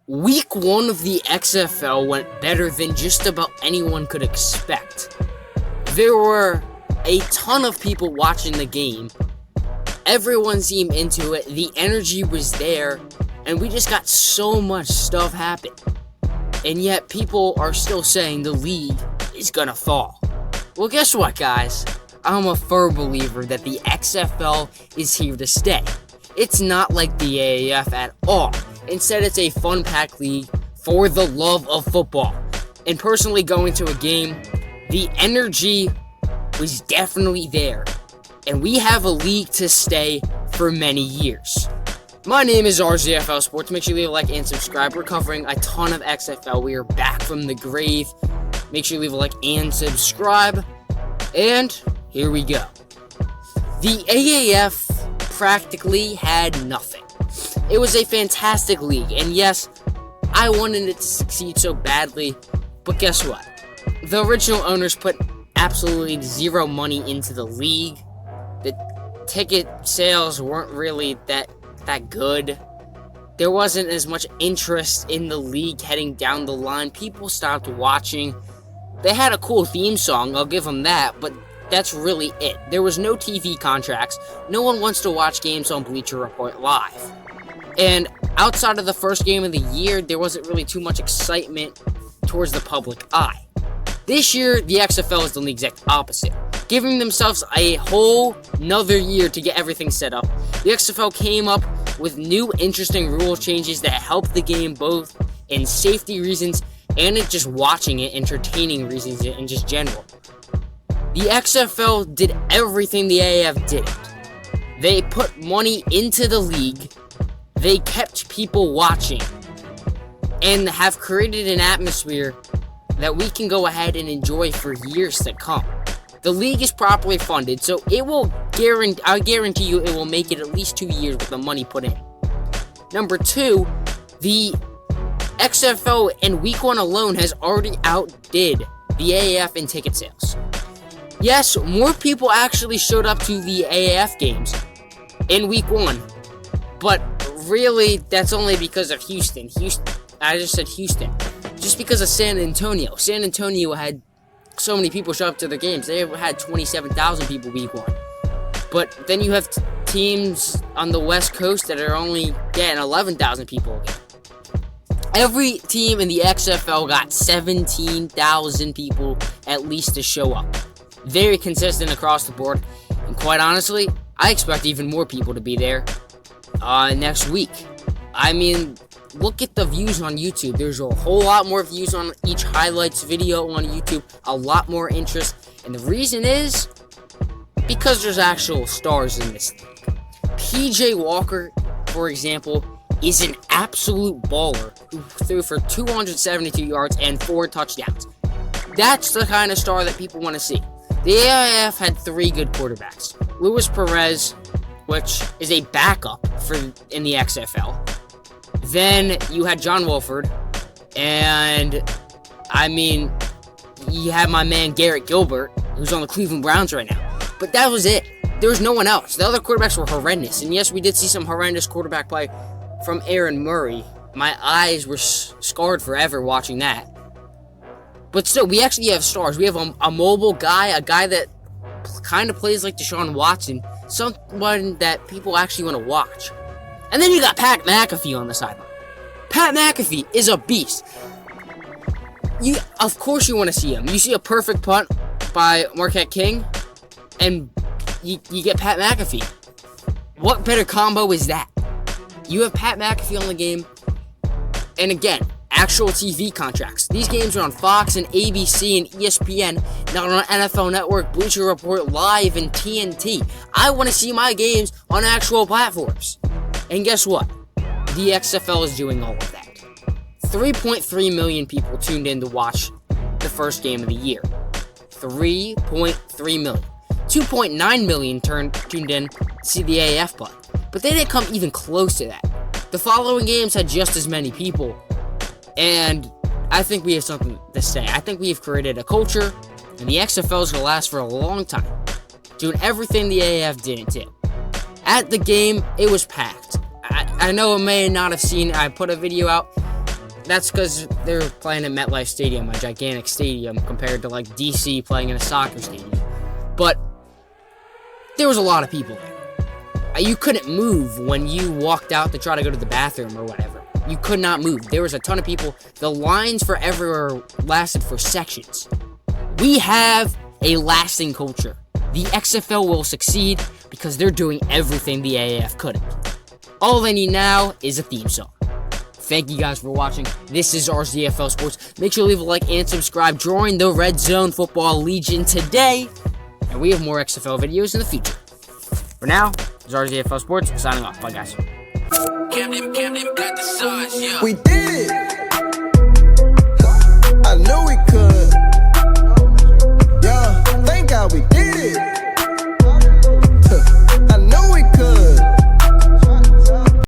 Week 1 of the XFL went better than just about anyone could expect. There were a ton of people watching the game. Everyone seemed into it. The energy was there. And we just got so much stuff happen. And yet people are still saying the league is gonna fall. Well, guess what, guys? I'm a firm believer that the XFL is here to stay. It's not like the AAF at all. Instead, it's a fun-packed league for the love of football. And personally, going to a game, the energy was definitely there. And we have a league to stay for many years. My name is RZFL Sports. Make sure you leave a like and subscribe. We're covering a ton of XFL. We are back from the grave. Make sure you leave a like and subscribe. And here we go. The AAF practically had nothing. It was a fantastic league, and yes, I wanted it to succeed so badly, but guess what? The original owners put absolutely zero money into the league. The ticket sales weren't really that good. There wasn't as much interest in the league heading down the line. People stopped watching. They had a cool theme song, I'll give them that, but that's really it. There was no TV contracts. No one wants to watch games on Bleacher Report Live. And outside of the first game of the year, there wasn't really too much excitement towards the public eye. This year, the XFL is the league's exact opposite, giving themselves a whole nother year to get everything set up. The XFL came up with new interesting rule changes that help the game both in safety reasons and in just watching it, entertaining reasons in just general. The XFL did everything the AAF didn't. They put money into the league. They kept people watching and have created an atmosphere that we can go ahead and enjoy for years to come. The league is properly funded, so I guarantee you it will make it at least 2 years with the money put in. Number 2, the XFL in week 1 alone has already outdid the AAF in ticket sales. Yes, more people actually showed up to the AAF games in week 1, but really, that's only because of Houston. I just said Houston. Just because of San Antonio. San Antonio had so many people show up to their games. They had 27,000 people week 1. But then you have teams on the West Coast that are only getting 11,000 people a game. Every team in the XFL got 17,000 people at least to show up. Very consistent across the board. And quite honestly, I expect even more people to be there next week. I mean, look at the views on YouTube. There's a whole lot more views on each highlights video on YouTube. A lot more interest. And the reason is because there's actual stars in this league. PJ Walker, for example, is an absolute baller who threw for 272 yards and 4 touchdowns. That's the kind of star that people want to see. The AIF had 3 good quarterbacks. Luis Perez, which is a backup in the XFL. Then you had John Wolford, and I mean, you had my man Garrett Gilbert, who's on the Cleveland Browns right now. But that was it. There was no one else. The other quarterbacks were horrendous. And yes, we did see some horrendous quarterback play from Aaron Murray. My eyes were scarred forever watching that. But still, we actually have stars. We have a mobile guy, a guy that kind of plays like Deshaun Watson, someone that people actually want to watch. And then you got Pat McAfee on the sideline. Pat McAfee is a beast. Of course you want to see him. You see a perfect punt by Marquette King, and you get Pat McAfee. What better combo is that? You have Pat McAfee on the game, and again, actual TV contracts. These games are on Fox and ABC and ESPN, not on NFL Network, Bleacher Report Live, and TNT. I want to see my games on actual platforms. And guess what? The XFL is doing all of that. 3.3 million people tuned in to watch the first game of the year. 3.3 million. 2.9 million tuned in to see the AAF play. But they didn't come even close to that. The following games had just as many people. And I think we have something to say. I think we have created a culture, and the XFL is going to last for a long time, doing everything the AAF didn't do. At the game, it was packed. I know it may not have seen, I put a video out that's because they're playing at MetLife Stadium, a gigantic stadium, compared to like DC playing in a soccer stadium. But there was a lot of people there. You couldn't move when you walked out to try to go to the bathroom or whatever. You could not move. There was a ton of people. The lines for everywhere lasted for sections. We have a lasting culture. The XFL will succeed because they're doing everything the AAF couldn't. All they need now is a theme song. Thank you guys for watching. This is RZFL Sports. Make sure to leave a like and subscribe. Join the Red Zone Football Legion today. And we have more XFL videos in the future. For now, this is RZFL Sports signing off. Bye, guys. We did it!